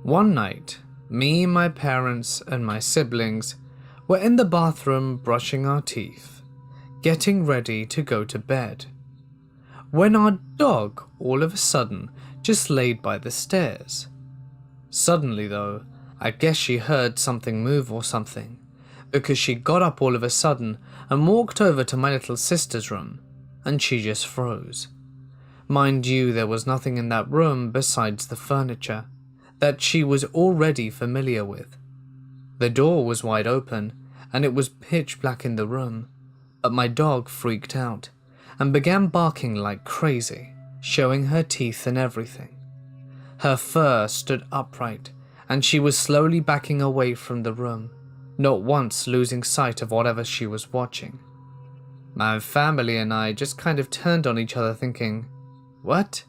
One night, me, my parents, and my siblings were in the bathroom brushing our teeth, getting ready to go to bed, when our dog all of a sudden just laid by the stairs. Suddenly though, I guess she heard something move or something, because she got up all of a sudden and walked over to my little sister's room, and she just froze. Mind you, there was nothing in that room besides the furniture that she was already familiar with. The door was wide open, and it was pitch black in the room, but my dog freaked out and began barking like crazy, showing her teeth and everything. Her fur stood upright, and she was slowly backing away from the room, not once losing sight of whatever she was watching. My family and I just kind of turned on each other thinking, what?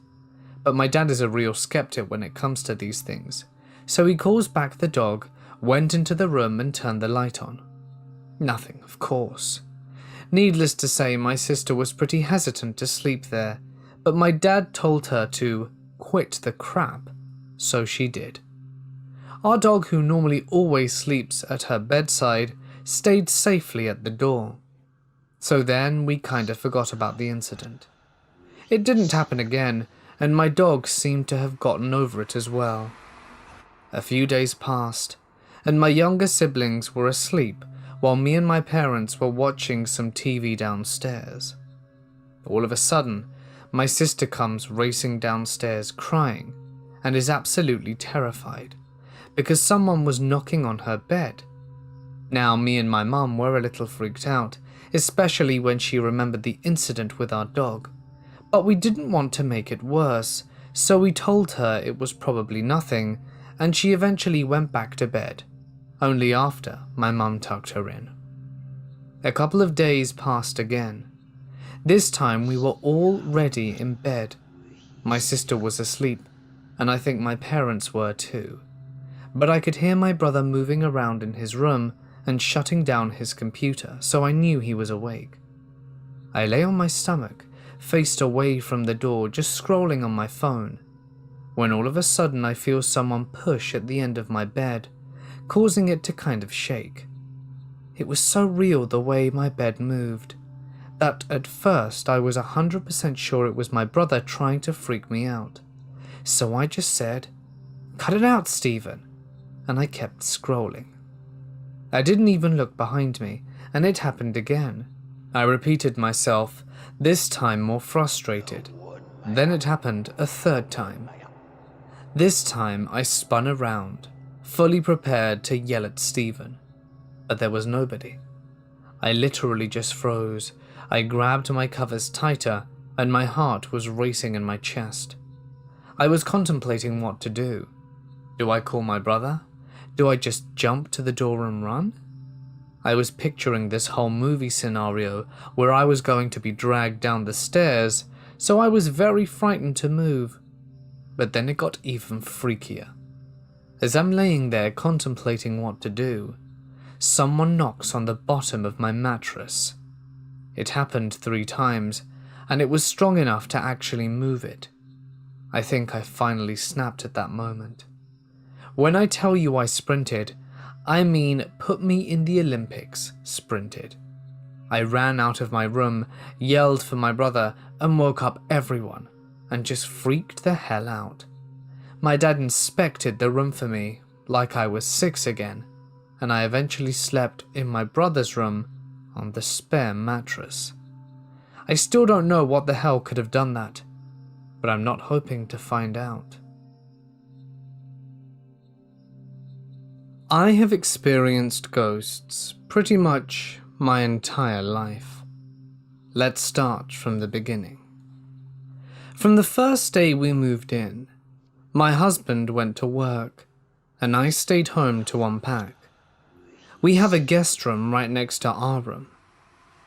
But my dad is a real skeptic when it comes to these things, so he calls back the dog, went into the room and turned the light on. Nothing, of course. Needless to say, my sister was pretty hesitant to sleep there, but my dad told her to quit the crap, so she did. Our dog, who normally always sleeps at her bedside, stayed safely at the door. So then we kind of forgot about the incident. It didn't happen again, and my dog seemed to have gotten over it as well. A few days passed, and my younger siblings were asleep while me and my parents were watching some TV downstairs. All of a sudden, my sister comes racing downstairs crying and is absolutely terrified because someone was knocking on her bed. Now, me and my mum were a little freaked out, especially when she remembered the incident with our dog, but we didn't want to make it worse, so we told her it was probably nothing, and she eventually went back to bed, only after my mum tucked her in. A couple of days passed again. This time we were already in bed. My sister was asleep, and I think my parents were too, but I could hear my brother moving around in his room and shutting down his computer, so I knew he was awake. I lay on my stomach, faced away from the door, just scrolling on my phone, when all of a sudden I feel someone push at the end of my bed, causing it to kind of shake. It was so real the way my bed moved, that at first I was 100% sure it was my brother trying to freak me out. So I just said, "Cut it out, Stephen," and I kept scrolling. I didn't even look behind me, and it happened again. I repeated myself, this time more frustrated. Then it happened a third time. This time I spun around, fully prepared to yell at Stephen, but there was nobody. I literally just froze. I grabbed my covers tighter, and my heart was racing in my chest. I was contemplating what to do. Do I call my brother? Do I just jump to the door and run? I was picturing this whole movie scenario where I was going to be dragged down the stairs, so I was very frightened to move. But then it got even freakier. As I'm laying there contemplating what to do, someone knocks on the bottom of my mattress. It happened 3 times, and it was strong enough to actually move it. I think I finally snapped at that moment. When I tell you I sprinted, I mean put me in the Olympics sprinted. I ran out of my room, yelled for my brother, and woke up everyone, and just freaked the hell out. My dad inspected the room for me like I was 6 again, and I eventually slept in my brother's room on the spare mattress. I still don't know what the hell could have done that, but I'm not hoping to find out. I have experienced ghosts pretty much my entire life. Let's start from the beginning. From the first day we moved in, my husband went to work, and I stayed home to unpack. We have a guest room right next to our room.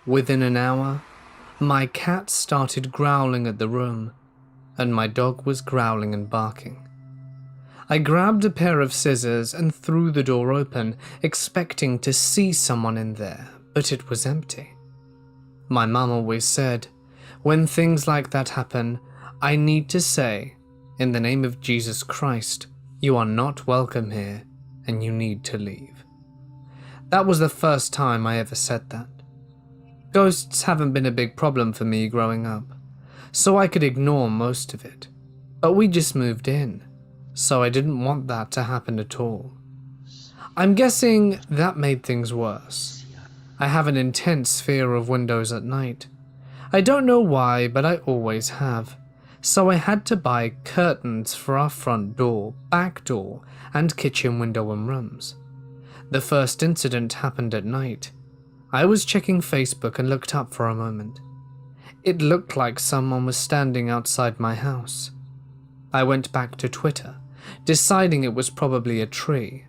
Within an hour, my cat started growling at the room, and my dog was growling and barking. I grabbed a pair of scissors and threw the door open, expecting to see someone in there, but it was empty. My mum always said, when things like that happen, I need to say, in the name of Jesus Christ, You are not welcome here, and you need to leave. That was the first time I ever said that. Ghosts haven't been a big problem for me growing up, so I could ignore most of it. But we just moved in, so I didn't want that to happen at all. I'm guessing that made things worse. I have an intense fear of windows at night. I don't know why, but I always have. So I had to buy curtains for our front door, back door, and kitchen window and rooms. The first incident happened at night. I was checking Facebook and looked up for a moment. It looked like someone was standing outside my house. I went back to Twitter, deciding it was probably a tree.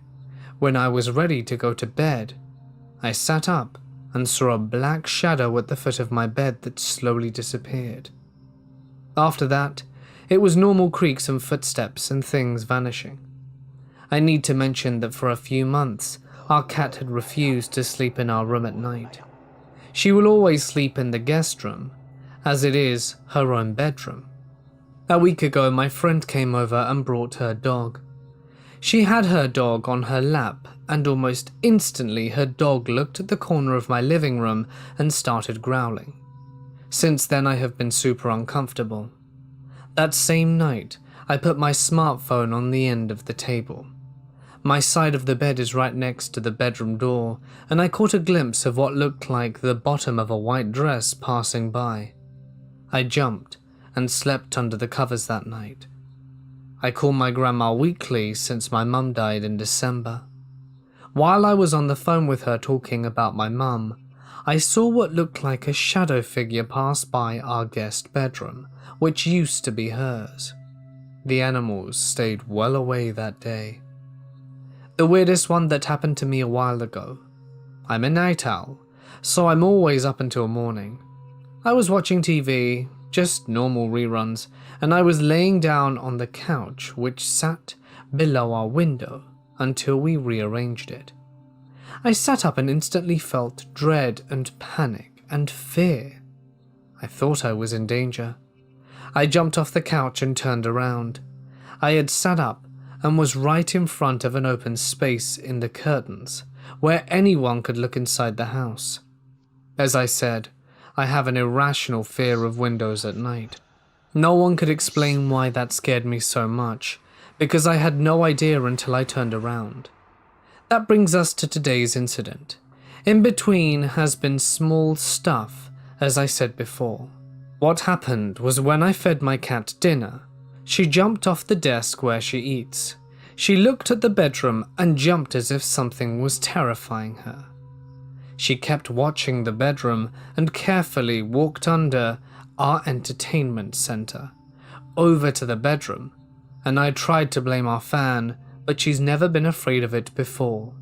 When I was ready to go to bed, I sat up and saw a black shadow at the foot of my bed that slowly disappeared. After that, it was normal creaks and footsteps and things vanishing. I need to mention that for a few months, our cat had refused to sleep in our room at night. She will always sleep in the guest room, as it is her own bedroom. A week ago, my friend came over and brought her dog. She had her dog on her lap, and almost instantly her dog looked at the corner of my living room and started growling. Since then, I have been super uncomfortable. That same night, I put my smartphone on the end of the table. My side of the bed is right next to the bedroom door, and I caught a glimpse of what looked like the bottom of a white dress passing by. I jumped and slept under the covers that night. I call my grandma weekly since my mum died in December. While I was on the phone with her talking about my mum, I saw what looked like a shadow figure pass by our guest bedroom, which used to be hers. The animals stayed well away that day. The weirdest one that happened to me a while ago. I'm a night owl, so I'm always up until morning. I was watching TV, just normal reruns, and I was laying down on the couch which sat below our window until we rearranged it. I sat up and instantly felt dread and panic and fear. I thought I was in danger. I jumped off the couch and turned around. I had sat up and was right in front of an open space in the curtains, where anyone could look inside the house. As I said, I have an irrational fear of windows at night. No one could explain why that scared me so much, because I had no idea until I turned around. That brings us to today's incident. In between has been small stuff, as I said before. What happened was when I fed my cat dinner, she jumped off the desk where she eats. She looked at the bedroom and jumped as if something was terrifying her. She kept watching the bedroom and carefully walked under our entertainment center, over to the bedroom, and I tried to blame our fan, but she's never been afraid of it before.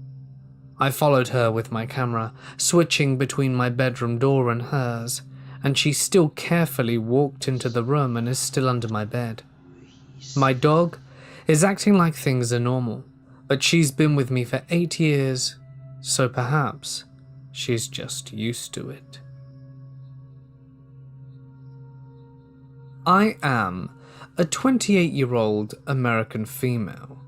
I followed her with my camera, switching between my bedroom door and hers, and she still carefully walked into the room and is still under my bed. My dog is acting like things are normal, but she's been with me for 8 years, so perhaps she's just used to it. I am a 28-year-old American female.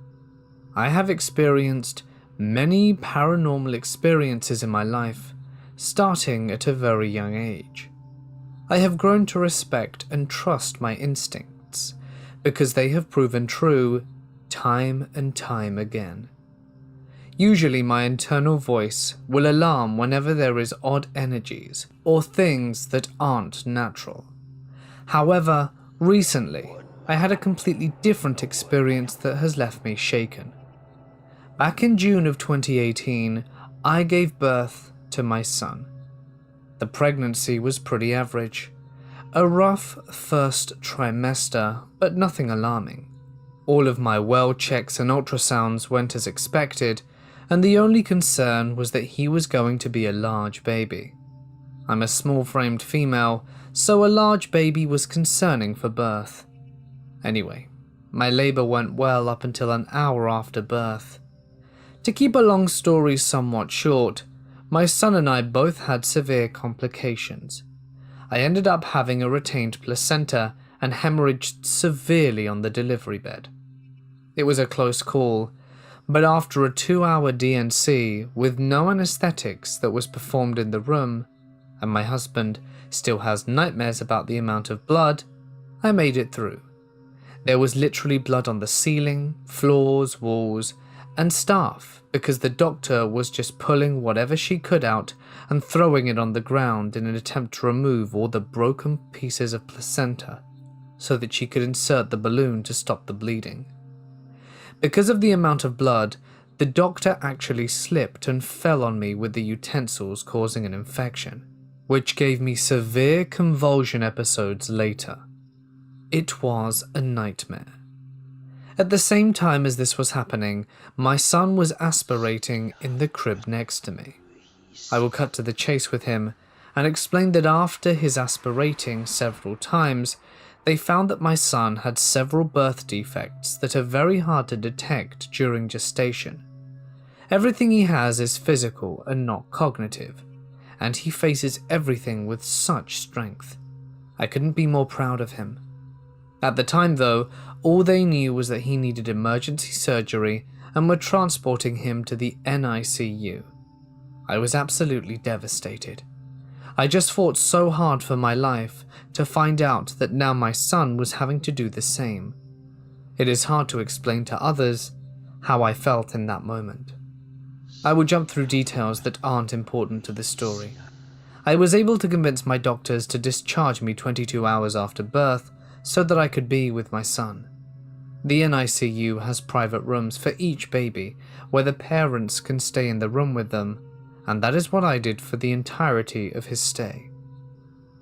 I have experienced many paranormal experiences in my life, starting at a very young age. I have grown to respect and trust my instincts, because they have proven true time and time again. Usually my internal voice will alarm whenever there is odd energies or things that aren't natural. However, recently I had a completely different experience that has left me shaken. Back in June of 2018, I gave birth to my son. The pregnancy was pretty average. A rough first trimester, but nothing alarming. All of my well checks and ultrasounds went as expected, and the only concern was that he was going to be a large baby. I'm a small-framed female, so a large baby was concerning for birth. Anyway, my labor went well up until an hour after birth. To keep a long story somewhat short, my son and I both had severe complications. I ended up having a retained placenta and hemorrhaged severely on the delivery bed. It was a close call, but after a 2-hour D&C with no anesthetics that was performed in the room, and my husband still has nightmares about the amount of blood, I made it through. There was literally blood on the ceiling, floors, walls, and staff because the doctor was just pulling whatever she could out and throwing it on the ground in an attempt to remove all the broken pieces of placenta so that she could insert the balloon to stop the bleeding. Because of the amount of blood, the doctor actually slipped and fell on me with the utensils, causing an infection, which gave me severe convulsion episodes later. It was a nightmare. At the same time as this was happening, my son was aspirating in the crib next to me. I will cut to the chase with him and explain that after his aspirating several times, they found that my son had several birth defects that are very hard to detect during gestation. Everything he has is physical and not cognitive, and he faces everything with such strength. I couldn't be more proud of him. At the time though, all they knew was that he needed emergency surgery and were transporting him to the NICU. I was absolutely devastated. I just fought so hard for my life to find out that now my son was having to do the same. It is hard to explain to others how I felt in that moment. I will jump through details that aren't important to the story. I was able to convince my doctors to discharge me 22 hours after birth so that I could be with my son. The NICU has private rooms for each baby where the parents can stay in the room with them, and that is what I did for the entirety of his stay.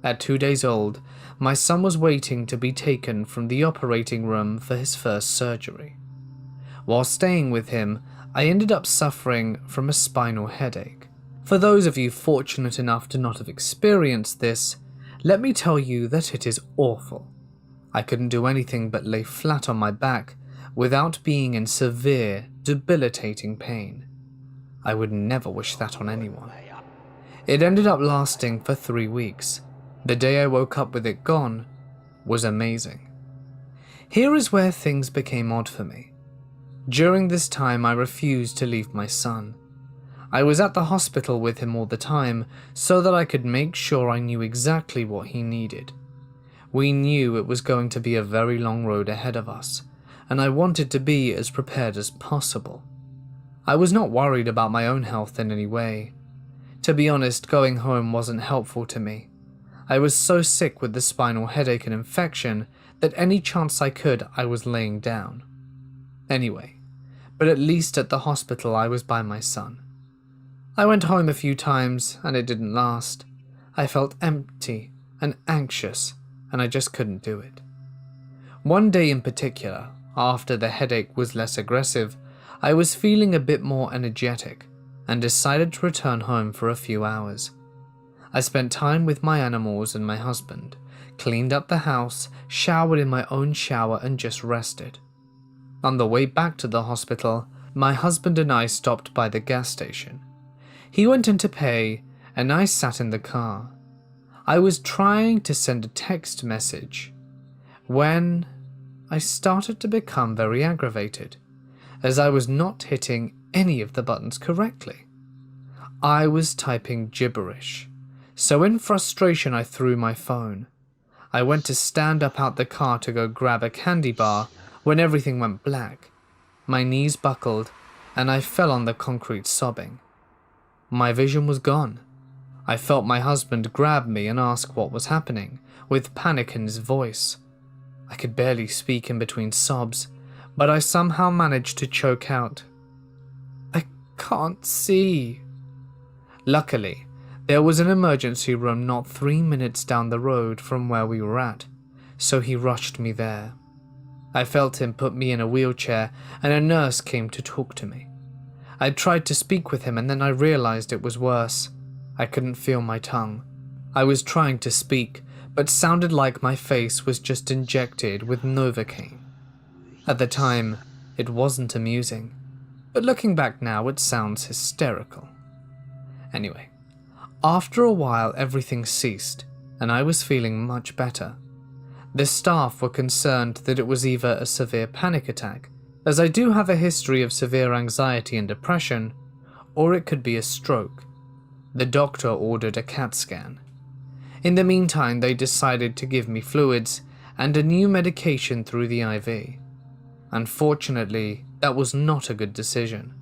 At 2 days old, my son was waiting to be taken from the operating room for his first surgery. While staying with him, I ended up suffering from a spinal headache. For those of you fortunate enough to not have experienced this, let me tell you that it is awful. I couldn't do anything but lay flat on my back without being in severe, debilitating pain. I would never wish that on anyone. It ended up lasting for 3 weeks. The day I woke up with it gone was amazing. Here is where things became odd for me. During this time, I refused to leave my son. I was at the hospital with him all the time so that I could make sure I knew exactly what he needed. We knew it was going to be a very long road ahead of us, and I wanted to be as prepared as possible. I was not worried about my own health in any way. To be honest, going home wasn't helpful to me. I was so sick with the spinal headache and infection that any chance I could, I was laying down. Anyway, but at least at the hospital I was by my son. I went home a few times and it didn't last. I felt empty and anxious and I just couldn't do it. One day in particular, after the headache was less aggressive, I was feeling a bit more energetic and decided to return home for a few hours. I spent time with my animals and my husband, cleaned up the house, showered in my own shower and just rested. On the way back to the hospital, my husband and I stopped by the gas station. He went in to pay and I sat in the car. I was trying to send a text message when I started to become very aggravated, as I was not hitting any of the buttons correctly. I was typing gibberish, so in frustration I threw my phone. I went to stand up out the car to go grab a candy bar when everything went black. My knees buckled and I fell on the concrete sobbing. My vision was gone. I felt my husband grab me and ask what was happening, with panic in his voice. I could barely speak in between sobs, but I somehow managed to choke out, "I can't see." Luckily, there was an emergency room not 3 minutes down the road from where we were at, so he rushed me there. I felt him put me in a wheelchair and a nurse came to talk to me. I tried to speak with him and then I realized it was worse. I couldn't feel my tongue. I was trying to speak, but sounded like my face was just injected with Novocaine. At the time, it wasn't amusing, but looking back now it sounds hysterical. Anyway, after a while everything ceased, and I was feeling much better. The staff were concerned that it was either a severe panic attack, as I do have a history of severe anxiety and depression, or it could be a stroke. The doctor ordered a CAT scan. In the meantime, they decided to give me fluids and a new medication through the IV. Unfortunately, that was not a good decision.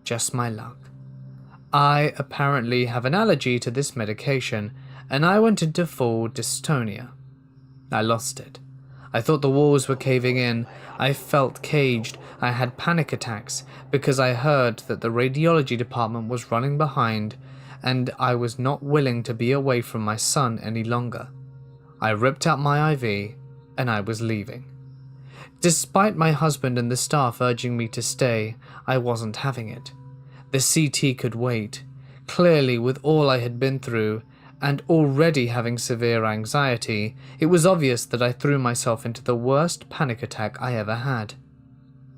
Just my luck. I apparently have an allergy to this medication, and I went into full dystonia. I lost it. I thought the walls were caving in. I felt caged. I had panic attacks because I heard that the radiology department was running behind, and I was not willing to be away from my son any longer. I ripped out my IV and I was leaving. Despite my husband and the staff urging me to stay, I wasn't having it. The CT could wait. Clearly, with all I had been through, and already having severe anxiety, it was obvious that I threw myself into the worst panic attack I ever had.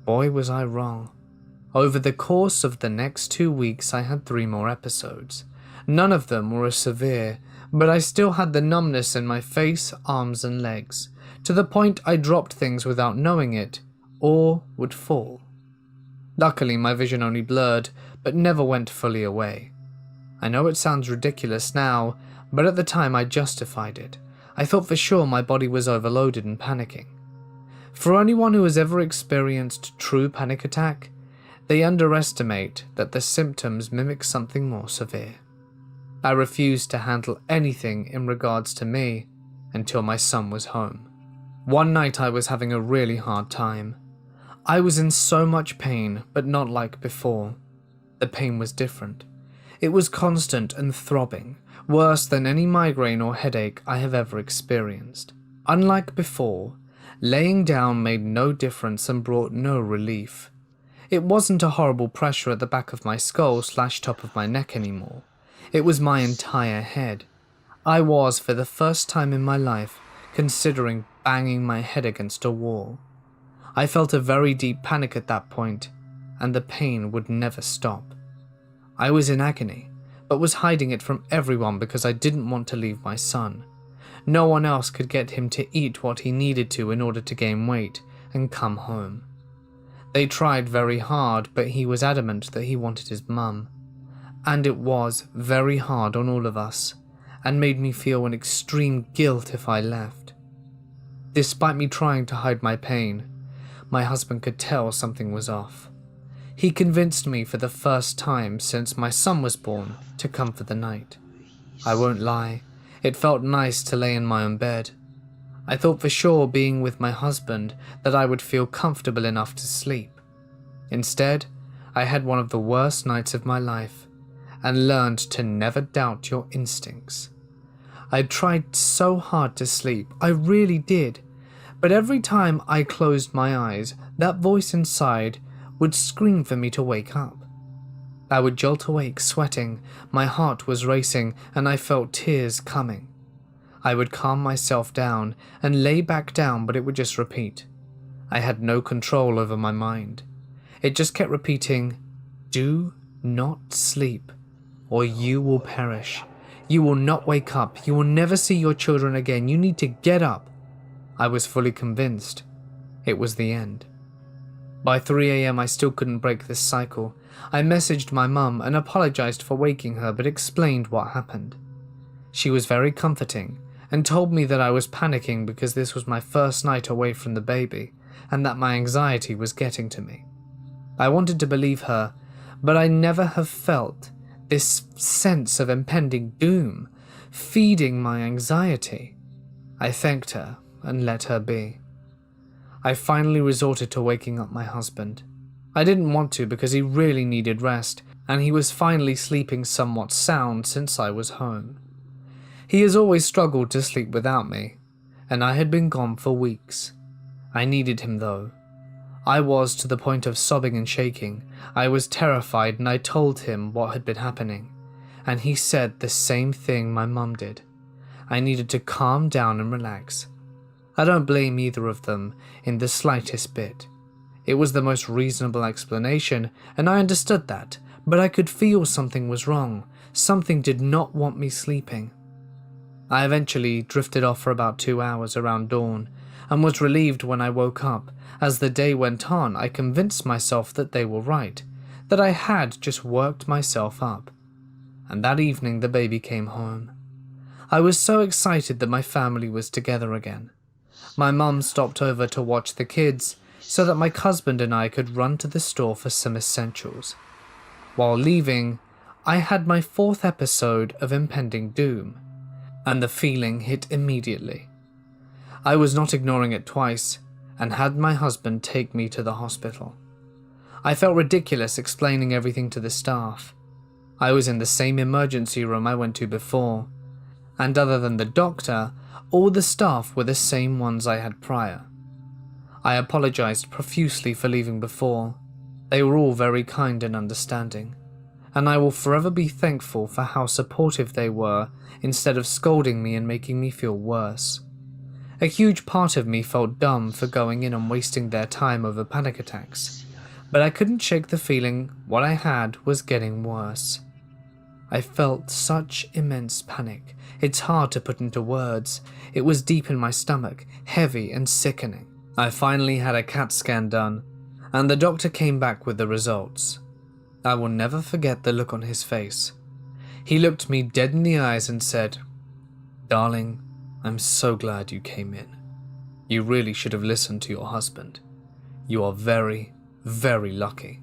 Boy, was I wrong. Over the course of the next 2 weeks, I had 3 more episodes. None of them were as severe, but I still had the numbness in my face, arms, and legs, to the point I dropped things without knowing it, or would fall. Luckily, my vision only blurred, but never went fully away. I know it sounds ridiculous now, but at the time I justified it. I thought for sure my body was overloaded and panicking. For anyone who has ever experienced true panic attack, they underestimate that the symptoms mimic something more severe. I refused to handle anything in regards to me until my son was home. One night I was having a really hard time. I was in so much pain, but not like before. The pain was different. It was constant and throbbing, worse than any migraine or headache I have ever experienced. Unlike before, laying down made no difference and brought no relief. It wasn't a horrible pressure at the back of my skull / top of my neck anymore. It was my entire head. I was, for the first time in my life, considering banging my head against a wall. I felt a very deep panic at that point, and the pain would never stop. I was in agony, but was hiding it from everyone because I didn't want to leave my son. No one else could get him to eat what he needed to in order to gain weight and come home. They tried very hard, but he was adamant that he wanted his mum. And it was very hard on all of us, and made me feel an extreme guilt if I left. Despite me trying to hide my pain, my husband could tell something was off. He convinced me for the first time since my son was born to come for the night. I won't lie, it felt nice to lay in my own bed. I thought for sure being with my husband that I would feel comfortable enough to sleep. Instead, I had one of the worst nights of my life and learned to never doubt your instincts. I tried so hard to sleep, I really did, but every time I closed my eyes, that voice inside would scream for me to wake up. I would jolt awake sweating, my heart was racing, and I felt tears coming. I would calm myself down and lay back down, but it would just repeat. I had no control over my mind. It just kept repeating, "Do not sleep, or you will perish. You will not wake up. You will never see your children again. You need to get up." I was fully convinced. It was the end. By 3 a.m. I still couldn't break this cycle. I messaged my mum and apologized for waking her, but explained what happened. She was very comforting and told me that I was panicking because this was my first night away from the baby and that my anxiety was getting to me. I wanted to believe her, but I never have felt this sense of impending doom feeding my anxiety. I thanked her and let her be. I finally resorted to waking up my husband. I didn't want to because he really needed rest, and he was finally sleeping somewhat sound since I was home. He has always struggled to sleep without me, and I had been gone for weeks. I needed him though. I was to the point of sobbing and shaking. I was terrified, and I told him what had been happening, and he said the same thing my mum did. I needed to calm down and relax. I don't blame either of them in the slightest bit. It was the most reasonable explanation, and I understood that, but I could feel something was wrong. Something did not want me sleeping. I eventually drifted off for about 2 hours around dawn. and was relieved when I woke up. As the day went on, I convinced myself that they were right, that I had just worked myself up. And that evening the baby came home. I was so excited that my family was together again. My mum stopped over to watch the kids so that my husband and I could run to the store for some essentials. While leaving, I had my 4th episode of impending doom, and the feeling hit immediately. I was not ignoring it twice, and had my husband take me to the hospital. I felt ridiculous explaining everything to the staff. I was in the same emergency room I went to before, and other than the doctor, all the staff were the same ones I had prior. I apologized profusely for leaving before. They were all very kind and understanding, and I will forever be thankful for how supportive they were instead of scolding me and making me feel worse. A huge part of me felt dumb for going in and wasting their time over panic attacks, but I couldn't shake the feeling what I had was getting worse. I felt such immense panic. It's hard to put into words. It was deep in my stomach, heavy and sickening. I finally had a CAT scan done, and the doctor came back with the results. I will never forget the look on his face. He looked me dead in the eyes and said, "Darling, I'm so glad you came in. You really should have listened to your husband. You are very, very lucky.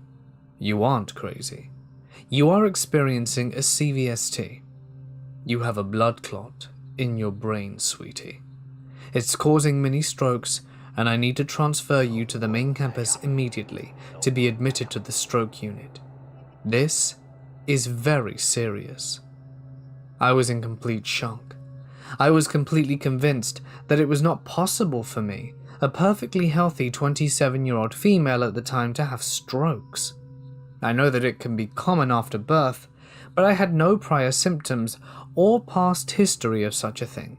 You aren't crazy. You are experiencing a CVST. You have a blood clot in your brain, sweetie. It's causing mini strokes, and I need to transfer you to the main campus immediately to be admitted to the stroke unit. This is very serious." I was in complete shock. I was completely convinced that it was not possible for me, a perfectly healthy 27-year-old female at the time, to have strokes. I know that it can be common after birth, but I had no prior symptoms or past history of such a thing.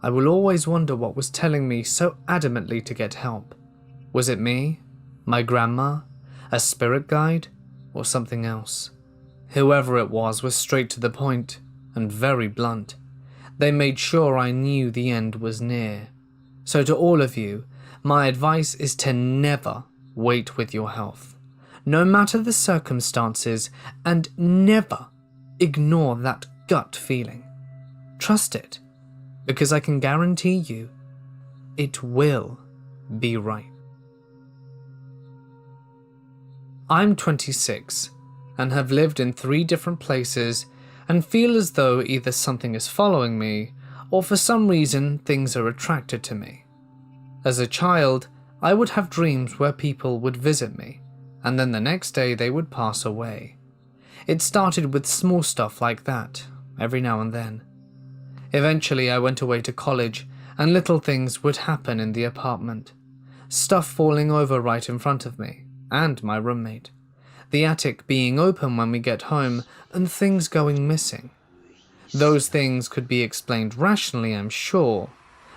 I will always wonder what was telling me so adamantly to get help. Was it me, my grandma, a spirit guide, or something else? Whoever it was straight to the point and very blunt. They made sure I knew the end was near. So to all of you, my advice is to never wait with your health, no matter the circumstances, and never ignore that gut feeling. Trust it, because I can guarantee you, it will be right. I'm 26 and have lived in 3 different places and feel as though either something is following me or for some reason things are attracted to me. As a child, I would have dreams where people would visit me, and then the next day they would pass away. It started with small stuff like that, every now and then. Eventually I went away to college, and little things would happen in the apartment. Stuff falling over right in front of me, and my roommate. The attic being open when we get home, and things going missing. Those things could be explained rationally, I'm sure,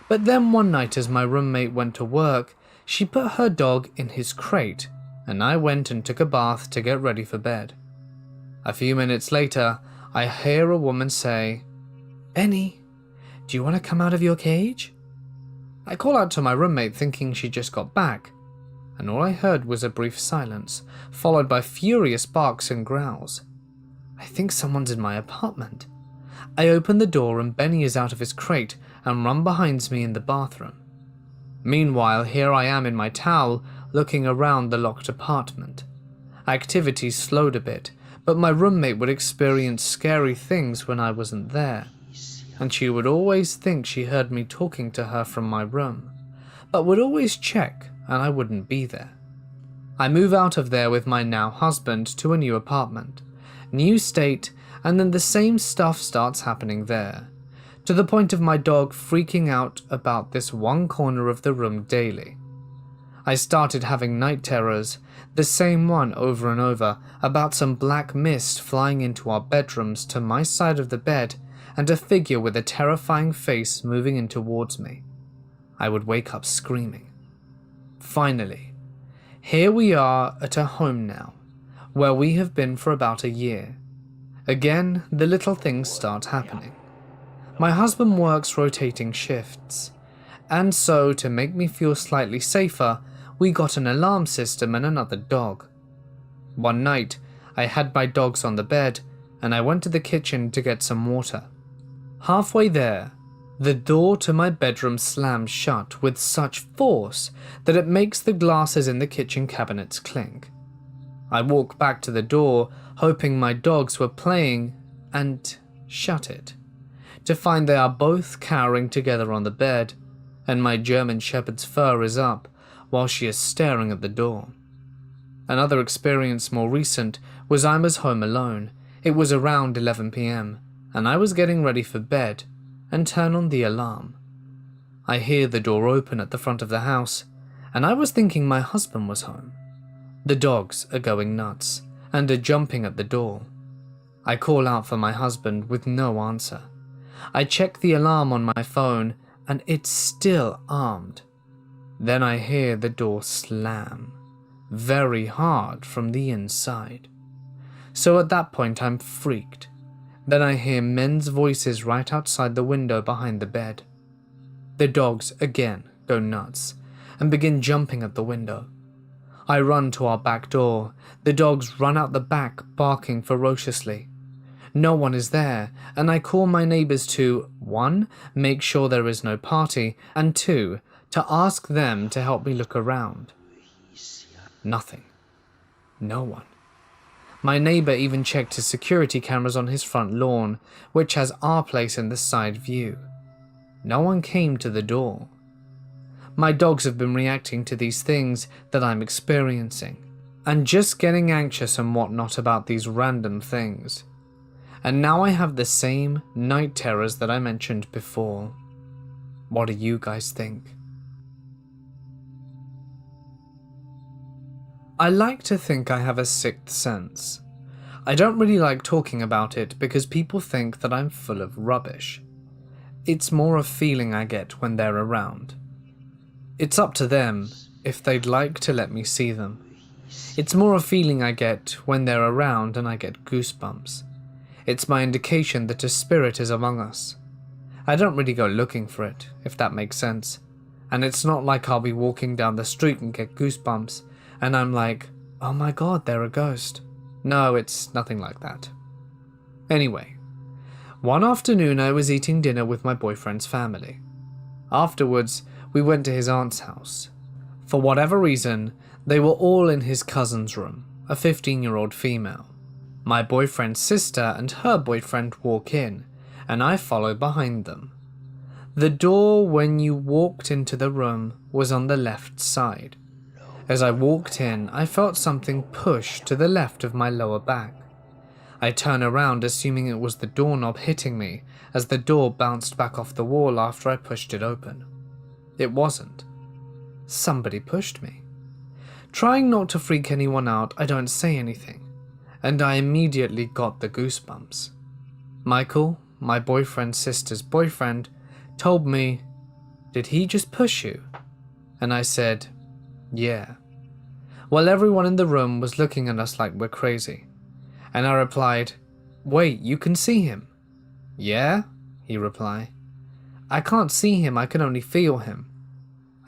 but then one night as my roommate went to work, she put her dog in his crate, and I went and took a bath to get ready for bed. A few minutes later, I hear a woman say, "Benny, do you want to come out of your cage?" I call out to my roommate thinking she just got back, and all I heard was a brief silence, followed by furious barks and growls. I think someone's in my apartment. I open the door and Benny is out of his crate and run behind me in the bathroom. Meanwhile, here I am in my towel, looking around the locked apartment. Activity slowed a bit, but my roommate would experience scary things when I wasn't there, and she would always think she heard me talking to her from my room, but would always check and I wouldn't be there. I move out of there with my now husband to a new apartment, new state, and then the same stuff starts happening there, to the point of my dog freaking out about this one corner of the room daily. I started having night terrors, the same one over and over, about some black mist flying into our bedrooms to my side of the bed and a figure with a terrifying face moving in towards me. I would wake up screaming. Finally, here we are at a home now, where we have been for about a year. Again, the little things start happening. My husband works rotating shifts, And so, to make me feel slightly safer, we got an alarm system and another dog. One night, I had my dogs on the bed, and I went to the kitchen to get some water. Halfway there, the door to my bedroom slams shut with such force that it makes the glasses in the kitchen cabinets clink. I walk back to the door, hoping my dogs were playing, and shut it, to find they are both cowering together on the bed, and my German Shepherd's fur is up while she is staring at the door. Another experience more recent was I was home alone. It was around 11 p.m, and I was getting ready for bed and turn on the alarm. I hear the door open at the front of the house, and I was thinking my husband was home. The dogs are going nuts and are jumping at the door. I call out for my husband with no answer. I check the alarm on my phone and it's still armed. Then I hear the door slam very hard from the inside. So at that point I'm freaked. Then I hear men's voices right outside the window behind the bed. The dogs again go nuts and begin jumping at the window. I run to our back door. The dogs run out the back, barking ferociously. No one is there, and I call my neighbors to 1. Make sure there is no party, and 2. To ask them to help me look around. Nothing. No one. My neighbor even checked his security cameras on his front lawn, which has our place in the side view. No one came to the door. My dogs have been reacting to these things that I'm experiencing, and just getting anxious and whatnot about these random things. And now I have the same night terrors that I mentioned before. What do you guys think? I like to think I have a sixth sense. I don't really like talking about it because people think that I'm full of rubbish. It's more a feeling I get when they're around. It's up to them if they'd like to let me see them. It's more a feeling I get when they're around and I get goosebumps. It's my indication that a spirit is among us. I don't really go looking for it, if that makes sense. And it's not like I'll be walking down the street and get goosebumps, and I'm like, oh my god, they're a ghost. No, it's nothing like that. Anyway, one afternoon I was eating dinner with my boyfriend's family. Afterwards, we went to his aunt's house. For whatever reason, they were all in his cousin's room, a 15-year-old female. My boyfriend's sister and her boyfriend walk in, and I follow behind them. The door when you walked into the room was on the left side. As I walked in, I felt something push to the left of my lower back. I turn around assuming it was the doorknob hitting me as the door bounced back off the wall after I pushed it open. It wasn't. Somebody pushed me. Trying not to freak anyone out, I don't say anything, and I immediately got the goosebumps. Michael, my boyfriend's sister's boyfriend, told me, "Did he just push you?" And I said, "Yeah." Well, everyone in the room was looking at us like we're crazy, and I replied, "Wait, you can see him?" "Yeah," he replied. "I can't see him, I can only feel him."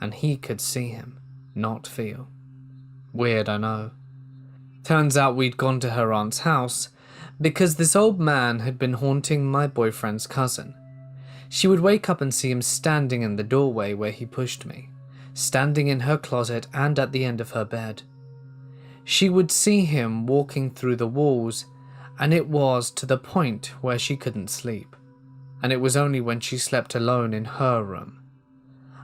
And he could see him, not feel. Weird, I know. Turns out we'd gone to her aunt's house because this old man had been haunting my boyfriend's cousin. She would wake up and see him standing in the doorway where he pushed me, standing in her closet and at the end of her bed. She would see him walking through the walls, and it was to the point where she couldn't sleep, and it was only when she slept alone in her room.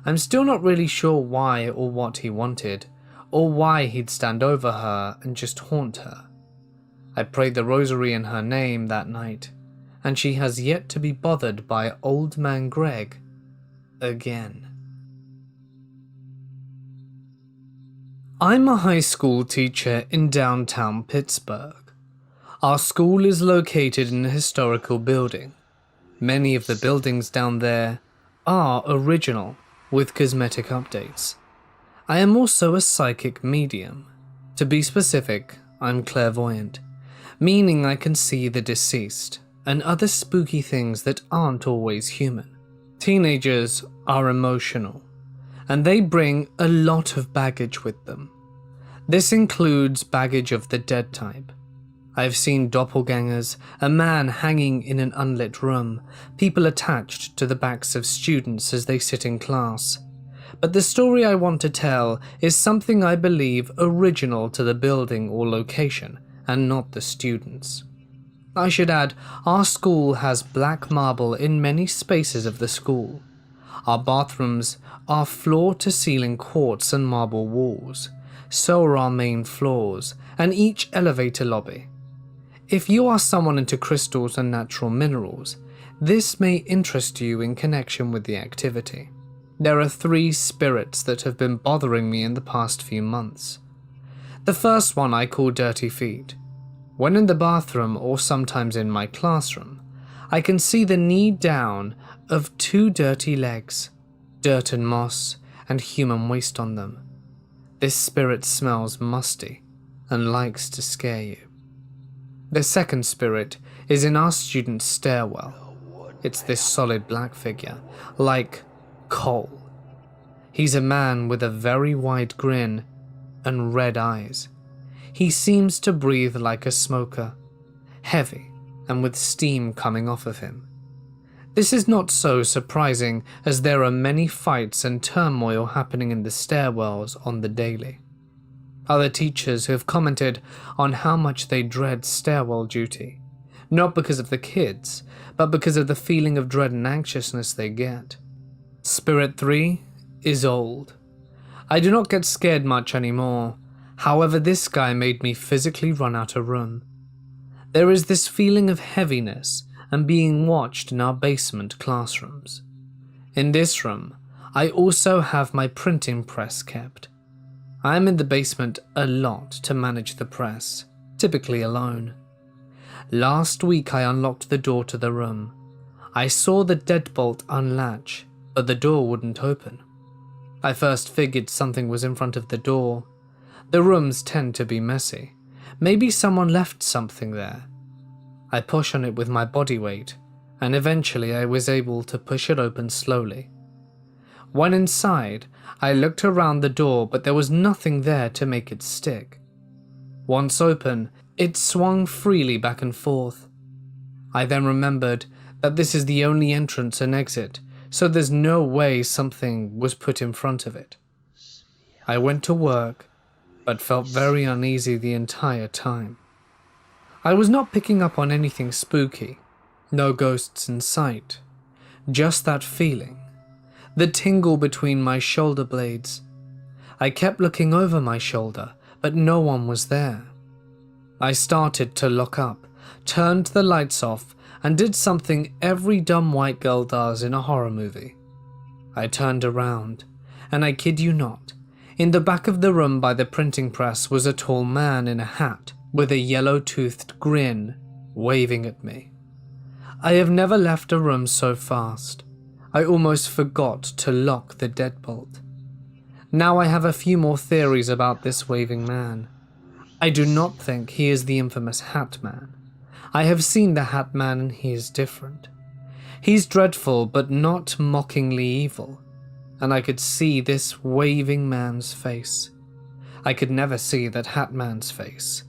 I'm still not really sure why or what he wanted, or why he'd stand over her and just haunt her. I prayed the rosary in her name that night, and she has yet to be bothered by Old Man Greg again. I'm a high school teacher in downtown Pittsburgh. Our school is located in a historical building. Many of the buildings down there are original, with cosmetic updates. I am also a psychic medium. To be specific, I'm clairvoyant, meaning I can see the deceased and other spooky things that aren't always human. Teenagers are emotional and they bring a lot of baggage with them. This includes baggage of the dead type. I've seen doppelgangers, a man hanging in an unlit room, people attached to the backs of students as they sit in class. But the story I want to tell is something I believe original to the building or location, and not the students. I should add, our school has black marble in many spaces of the school. Our bathrooms are floor-to-ceiling quartz and marble walls. So are our main floors, and each elevator lobby. If you are someone into crystals and natural minerals, this may interest you in connection with the activity. There are 3 spirits that have been bothering me in the past few months. The first one I call Dirty Feet. When in the bathroom or sometimes in my classroom, I can see the knee down of 2 dirty legs, dirt and moss, and human waste on them. This spirit smells musty and likes to scare you. The second spirit is in our student's stairwell. It's this solid black figure, like coal. He's a man with a very wide grin and red eyes. He seems to breathe like a smoker, heavy and with steam coming off of him. This is not so surprising, as there are many fights and turmoil happening in the stairwells on the daily. Other teachers have commented on how much they dread stairwell duty, not because of the kids, but because of the feeling of dread and anxiousness they get. Spirit 3 is old. I do not get scared much anymore. However, this guy made me physically run out of room. There is this feeling of heaviness and being watched in our basement classrooms. In this room, I also have my printing press kept. I am in the basement a lot to manage the press, typically alone. Last week I unlocked the door to the room. I saw the deadbolt unlatch, but the door wouldn't open. I first figured something was in front of the door. The rooms tend to be messy. Maybe someone left something there. I push on it with my body weight, and eventually I was able to push it open slowly. When inside, I looked around the door, but there was nothing there to make it stick. Once open, it swung freely back and forth. I then remembered that this is the only entrance and exit, so there's no way something was put in front of it. I went to work, but felt very uneasy the entire time. I was not picking up on anything spooky, no ghosts in sight, just that feeling, the tingle between my shoulder blades. I kept looking over my shoulder, but no one was there. I started to look up, turned the lights off, and did something every dumb white girl does in a horror movie. I turned around, and I kid you not, in the back of the room by the printing press was a tall man in a hat with a yellow-toothed grin, waving at me. I have never left a room so fast. I almost forgot to lock the deadbolt. Now I have a few more theories about this waving man. I do not think he is the infamous Hat Man. I have seen the Hat Man and he is different. He's dreadful but not mockingly evil, and I could see this waving man's face. I could never see that Hat Man's face.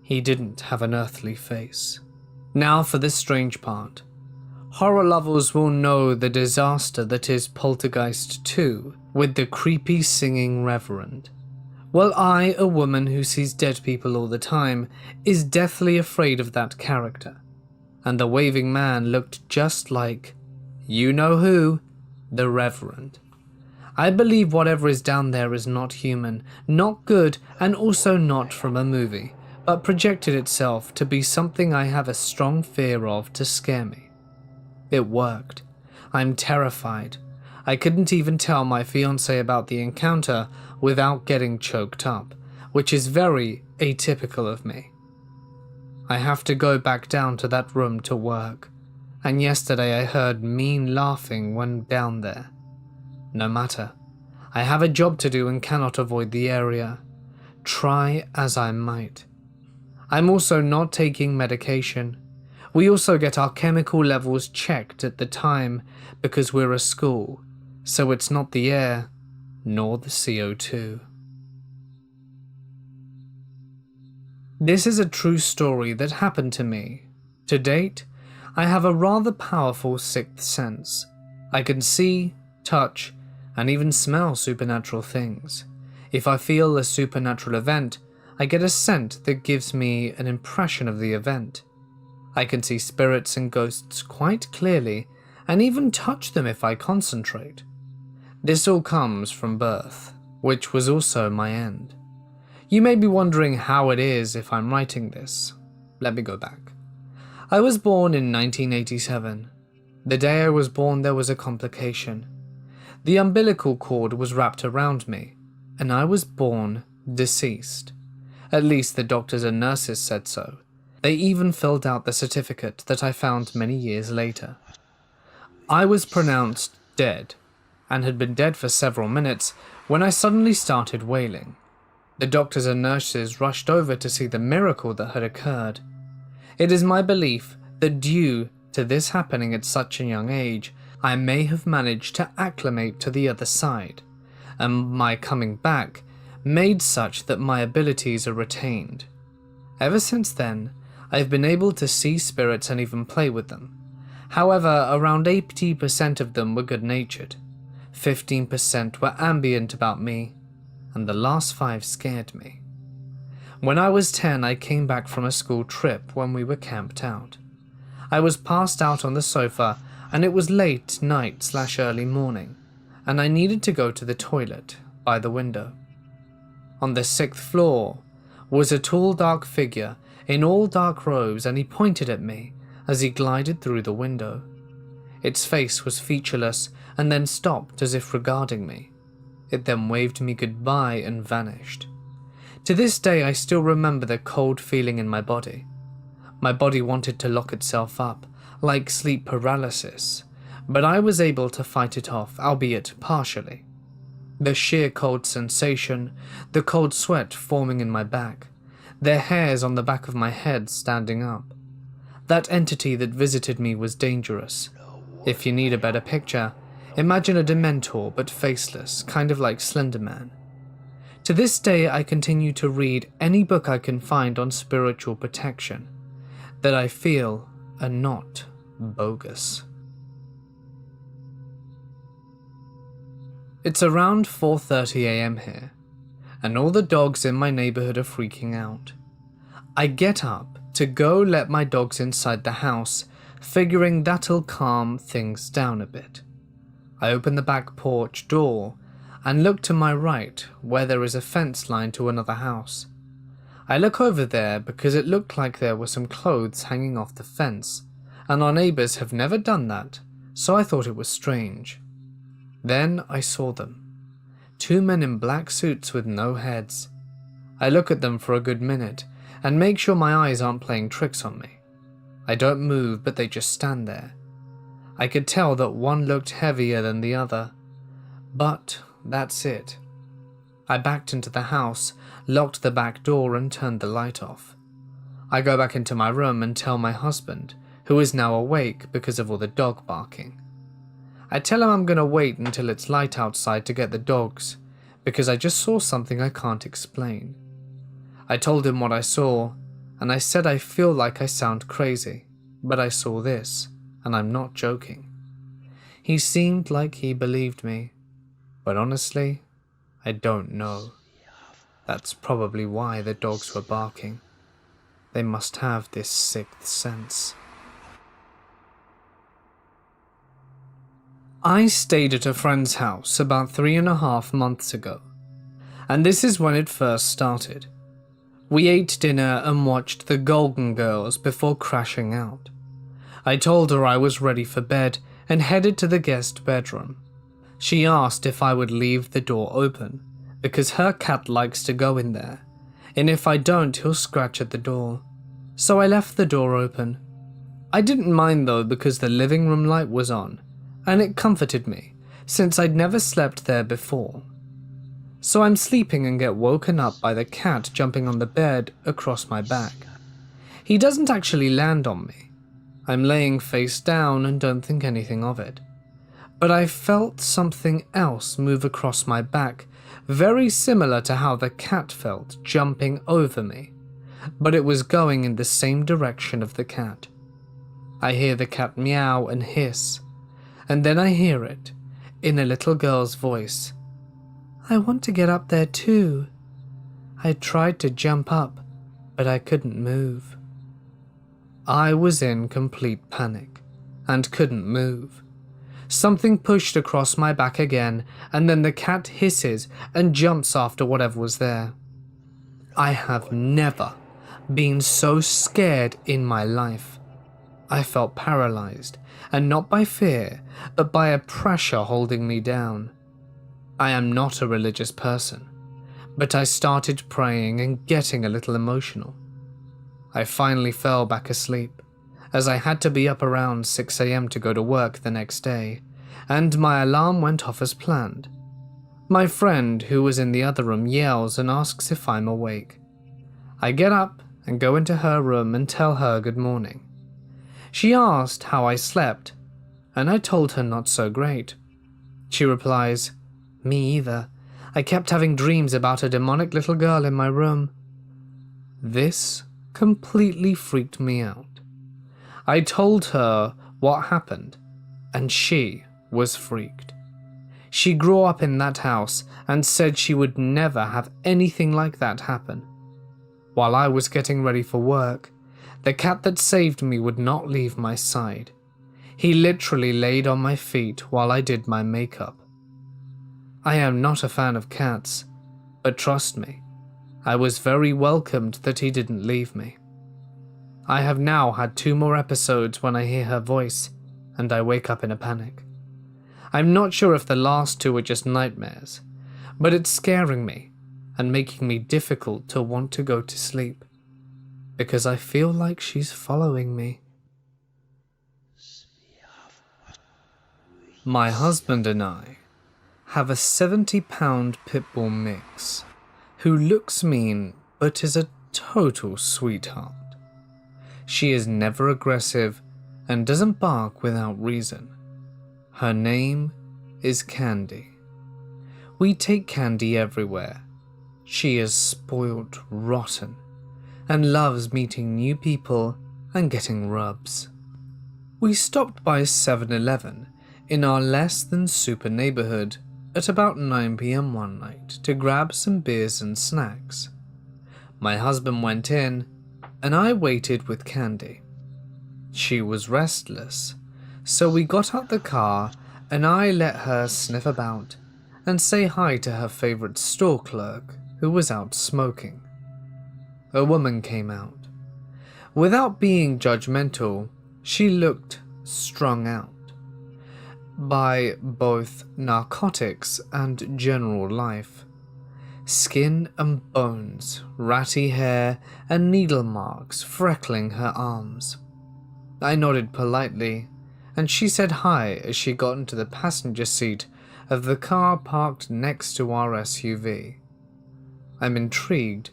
He didn't have an earthly face. Now for the strange part. Horror lovers will know the disaster that is Poltergeist 2 with the creepy singing reverend. Well, I, a woman who sees dead people all the time, is deathly afraid of that character. And the waving man looked just like, you know who, the reverend. I believe whatever is down there is not human, not good, and also not from a movie, but projected itself to be something I have a strong fear of to scare me. It worked. I'm terrified. I couldn't even tell my fiancé about the encounter without getting choked up, which is very atypical of me. I have to go back down to that room to work, and yesterday I heard mean laughing when down there. No matter. I have a job to do and cannot avoid the area, try as I might. I'm also not taking medication. We also get our chemical levels checked at the time because we're a school, so it's not the air, nor the CO2. This is a true story that happened to me. To date, I have a rather powerful sixth sense. I can see, touch, and even smell supernatural things. If I feel a supernatural event, I get a scent that gives me an impression of the event. I can see spirits and ghosts quite clearly, and even touch them if I concentrate. This all comes from birth, which was also my end. You may be wondering how it is if I'm writing this. Let me go back. I was born in 1987. The day I was born there was a complication. The umbilical cord was wrapped around me, and I was born deceased. At least the doctors and nurses said so. They even filled out the certificate that I found many years later. I was pronounced dead, and had been dead for several minutes when I suddenly started wailing. The doctors and nurses rushed over to see the miracle that had occurred. It is my belief that due to this happening at such a young age, I may have managed to acclimate to the other side, and my coming back made such that my abilities are retained. Ever since then, I have been able to see spirits and even play with them. However, around 80% of them were good-natured, 15% were ambient about me, and the last 5 scared me. When I was 10, I came back from a school trip when we were camped out. I was passed out on the sofa, and it was late night/early morning, and I needed to go to the toilet by the window. On the 6th floor was a tall dark figure in all dark robes, and he pointed at me as he glided through the window. Its face was featureless and then stopped as if regarding me. It then waved me goodbye and vanished. To this day I still remember the cold feeling in my body. My body wanted to lock itself up, like sleep paralysis, but I was able to fight it off, albeit partially. The sheer cold sensation, the cold sweat forming in my back, the hairs on the back of my head standing up. That entity that visited me was dangerous. If you need a better picture, imagine a Dementor but faceless, kind of like Slender Man. To this day I continue to read any book I can find on spiritual protection, that I feel are not bogus. It's around 4:30 AM here, and all the dogs in my neighborhood are freaking out. I get up to go let my dogs inside the house, figuring that'll calm things down a bit. I open the back porch door and look to my right where there is a fence line to another house. I look over there because it looked like there were some clothes hanging off the fence, and our neighbors have never done that, so I thought it was strange. Then I saw them. 2 men in black suits with no heads. I look at them for a good minute and make sure my eyes aren't playing tricks on me. I don't move, but they just stand there. I could tell that one looked heavier than the other, but that's it. I backed into the house, locked the back door and turned the light off. I go back into my room and tell my husband, who is now awake because of all the dog barking. I tell him I'm gonna wait until it's light outside to get the dogs, because I just saw something I can't explain. I told him what I saw, and I said I feel like I sound crazy, but I saw this, and I'm not joking. He seemed like he believed me, but honestly, I don't know. That's probably why the dogs were barking. They must have this sixth sense. I stayed at a friend's house about 3.5 months ago, and this is when it first started. We ate dinner and watched The Golden Girls before crashing out. I told her I was ready for bed and headed to the guest bedroom. She asked if I would leave the door open, because her cat likes to go in there, and if I don't he'll scratch at the door. So I left the door open. I didn't mind though because the living room light was on, and it comforted me, since I'd never slept there before. So I'm sleeping and get woken up by the cat jumping on the bed across my back. He doesn't actually land on me. I'm laying face down and don't think anything of it. but I felt something else move across my back, very similar to how the cat felt jumping over me, but it was going in the same direction of the cat. I hear the cat meow and hiss, and then I hear it, in a little girl's voice. "I want to get up there too." I tried to jump up, but I couldn't move. I was in complete panic, and couldn't move. Something pushed across my back again, and then the cat hisses and jumps after whatever was there. I have never been so scared in my life. I felt paralyzed, and not by fear, but by a pressure holding me down. I am not a religious person, but I started praying and getting a little emotional. I finally fell back asleep, as I had to be up around 6 a.m. to go to work the next day, and my alarm went off as planned. My friend, who was in the other room, yells and asks if I'm awake. I get up and go into her room and tell her good morning. She asked how I slept, and I told her not so great. She replies, "Me either. I kept having dreams about a demonic little girl in my room." This completely freaked me out. I told her what happened, and she was freaked. She grew up in that house and said she would never have anything like that happen. While I was getting ready for work, the cat that saved me would not leave my side. He literally laid on my feet while I did my makeup. I am not a fan of cats, but trust me, I was very welcomed that he didn't leave me. I have now had 2 more episodes when I hear her voice, and I wake up in a panic. I'm not sure if the last 2 are just nightmares, but it's scaring me and making me difficult to want to go to sleep, because I feel like she's following me. My husband and I have a 70-pound pit bull mix who looks mean but is a total sweetheart. She is never aggressive and doesn't bark without reason. Her name is Candy. We take Candy everywhere. She is spoiled rotten and loves meeting new people and getting rubs. We stopped by 7-Eleven in our less than super neighborhood at about 9 p.m. one night to grab some beers and snacks. My husband went in and I waited with Candy. She was restless, so we got out the car and I let her sniff about and say hi to her favorite store clerk who was out smoking. A woman came out. Without being judgmental, she looked strung out by both narcotics and general life. Skin and bones, ratty hair, and needle marks freckling her arms. I nodded politely, and she said hi as she got into the passenger seat of the car parked next to our SUV. I'm intrigued,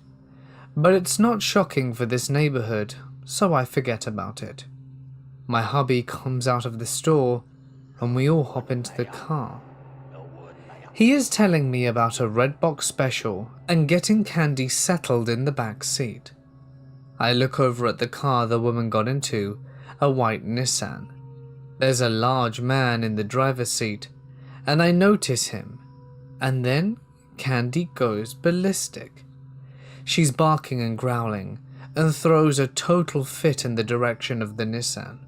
but it's not shocking for this neighborhood, so I forget about it. My hubby comes out of the store, and we all hop into the car. He is telling me about a Redbox special and getting Candy settled in the back seat. I look over at the car the woman got into, a white Nissan. There's a large man in the driver's seat, and I notice him, and then Candy goes ballistic. She's barking and growling, and throws a total fit in the direction of the Nissan.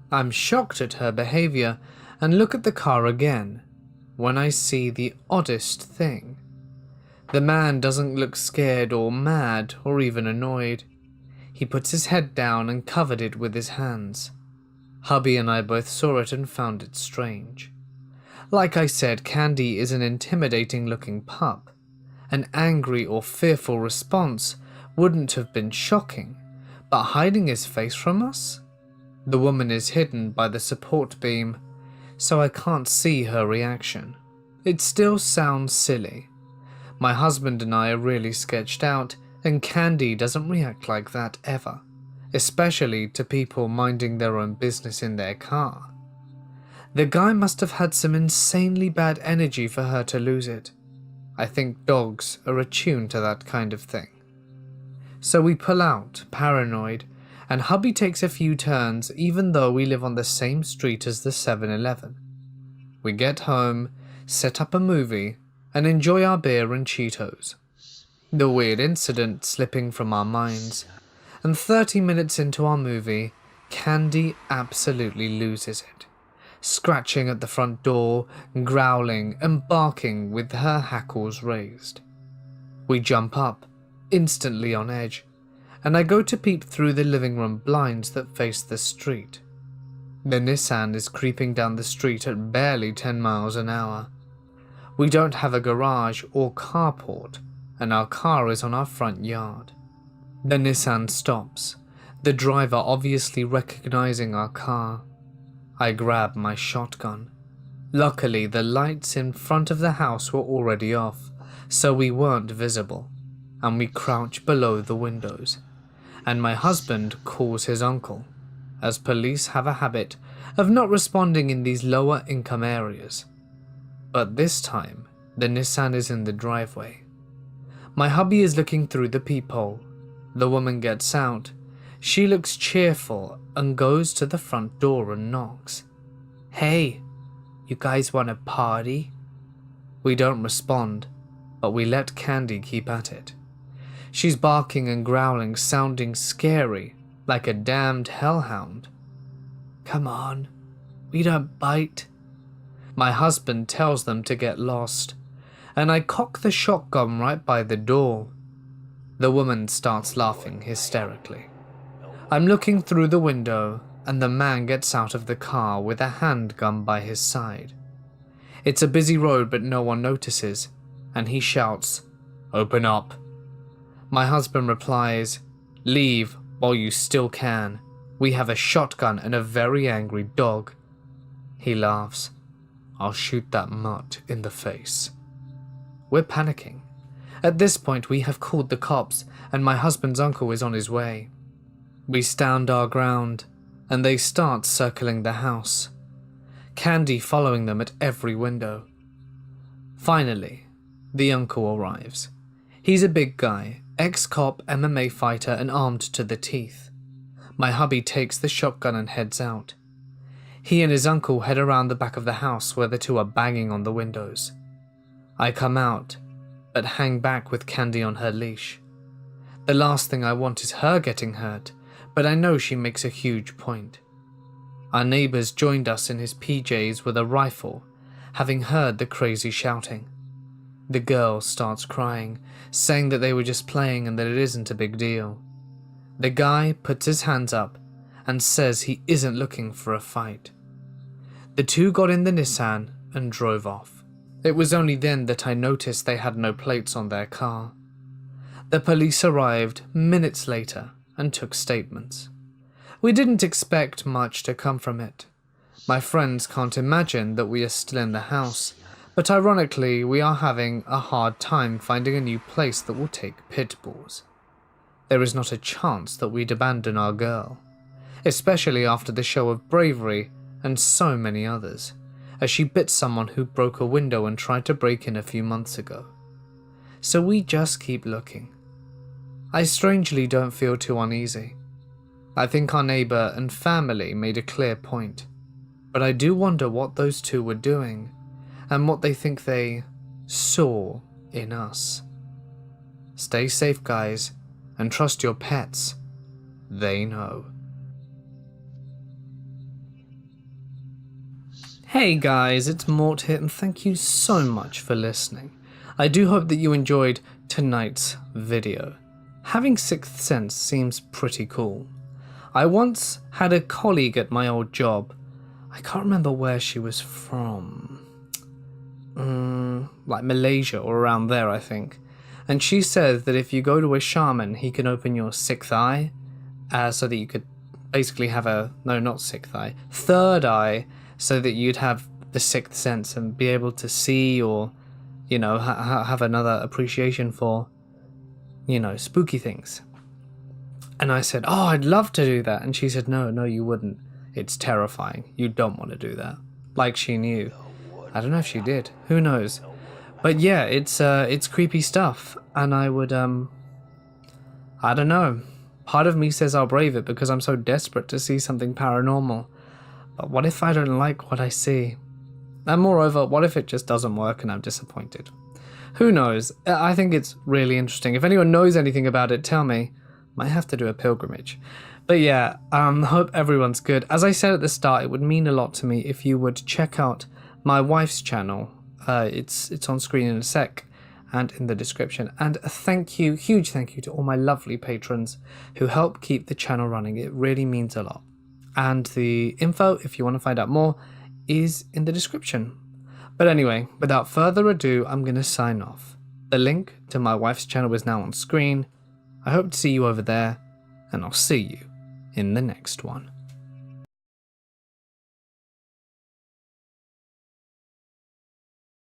I'm shocked at her behavior and look at the car again when I see the oddest thing. The man doesn't look scared or mad or even annoyed. He puts his head down and covered it with his hands. Hubby and I both saw it and found it strange. Like I said, Candy is an intimidating looking pup. An angry or fearful response wouldn't have been shocking, but hiding his face from us? The woman is hidden by the support beam, so I can't see her reaction. It still sounds silly. My husband and I are really sketched out, and Candy doesn't react like that ever, especially to people minding their own business in their car. The guy must have had some insanely bad energy for her to lose it. I think dogs are attuned to that kind of thing. So we pull out, paranoid, and hubby takes a few turns even though we live on the same street as the 7-Eleven. We get home, set up a movie, and enjoy our beer and Cheetos. The weird incident slipping from our minds, and 30 minutes into our movie, Candy absolutely loses it, scratching at the front door, growling and barking with her hackles raised. We jump up, instantly on edge, and I go to peep through the living room blinds that face the street. The Nissan is creeping down the street at barely 10 miles an hour. We don't have a garage or carport, and our car is on our front yard. The Nissan stops, the driver obviously recognizing our car. I grab my shotgun. Luckily, the lights in front of the house were already off, so we weren't visible, and we crouch below the windows. And my husband calls his uncle, as police have a habit of not responding in these lower income areas. But this time, the Nissan is in the driveway. My hubby is looking through the peephole. The woman gets out. She looks cheerful and goes to the front door and knocks. "Hey, you guys want a party?" We don't respond, but we let Candy keep at it. She's barking and growling, sounding scary, like a damned hellhound. "Come on, we don't bite." My husband tells them to get lost, and I cock the shotgun right by the door. The woman starts laughing hysterically. I'm looking through the window, and the man gets out of the car with a handgun by his side. It's a busy road, but no one notices, and he shouts, "Open up." My husband replies, "Leave while you still can. We have a shotgun and a very angry dog." He laughs. "I'll shoot that mutt in the face." We're panicking. At this point, we have called the cops, and my husband's uncle is on his way. We stand our ground, and they start circling the house, Candy following them at every window. Finally, the uncle arrives. He's a big guy, ex-cop, MMA fighter, and armed to the teeth. My hubby takes the shotgun and heads out. He and his uncle head around the back of the house where the two are banging on the windows. I come out, but hang back with Candy on her leash. The last thing I want is her getting hurt, but I know she makes a huge point. Our neighbours joined us in his PJs with a rifle, having heard the crazy shouting. The girl starts crying, saying that they were just playing and that it isn't a big deal. The guy puts his hands up and says he isn't looking for a fight. The two got in the Nissan and drove off. It was only then that I noticed they had no plates on their car. The police arrived minutes later and took statements. We didn't expect much to come from it. My friends can't imagine that we are still in the house, but ironically we are having a hard time finding a new place that will take pit bulls. There is not a chance that we'd abandon our girl, especially after the show of bravery and so many others, as she bit someone who broke a window and tried to break in a few months ago. So we just keep looking. I strangely don't feel too uneasy. I think our neighbour and family made a clear point, but I do wonder what those two were doing and what they think they saw in us. Stay safe, guys, and trust your pets. They know. Hey guys, it's Mort here, and thank you so much for listening. I do hope that you enjoyed tonight's video. Having sixth sense seems pretty cool. I once had a colleague at my old job. I can't remember where she was from. Like Malaysia or around there, I think. And she said that if you go to a shaman, he can open your sixth eye, so that you could basically have third eye, so that you'd have the sixth sense and be able to see or, have another appreciation for, spooky things. And I said, "Oh, I'd love to do that." And she said, No, you wouldn't. It's terrifying. You don't want to do that. like she knew. I don't know if she did. Who knows? But yeah, it's creepy stuff, and I would I don't know. Part of me says I'll brave it because I'm so desperate to see something paranormal. But what if I don't like what I see? And moreover, what if it just doesn't work and I'm disappointed? Who knows? I think it's really interesting. If anyone knows anything about it, tell me. Might have to do a pilgrimage. But yeah, hope everyone's good. As I said at the start, it would mean a lot to me if you would check out my wife's channel. It's on screen in a sec and in the description. And a thank you, huge thank you to all my lovely patrons who help keep the channel running. It really means a lot. And the info, if you want to find out more, is in the description. But anyway, without further ado, I'm going to sign off. The link to my wife's channel is now on screen. I hope to see you over there, and I'll see you in the next one.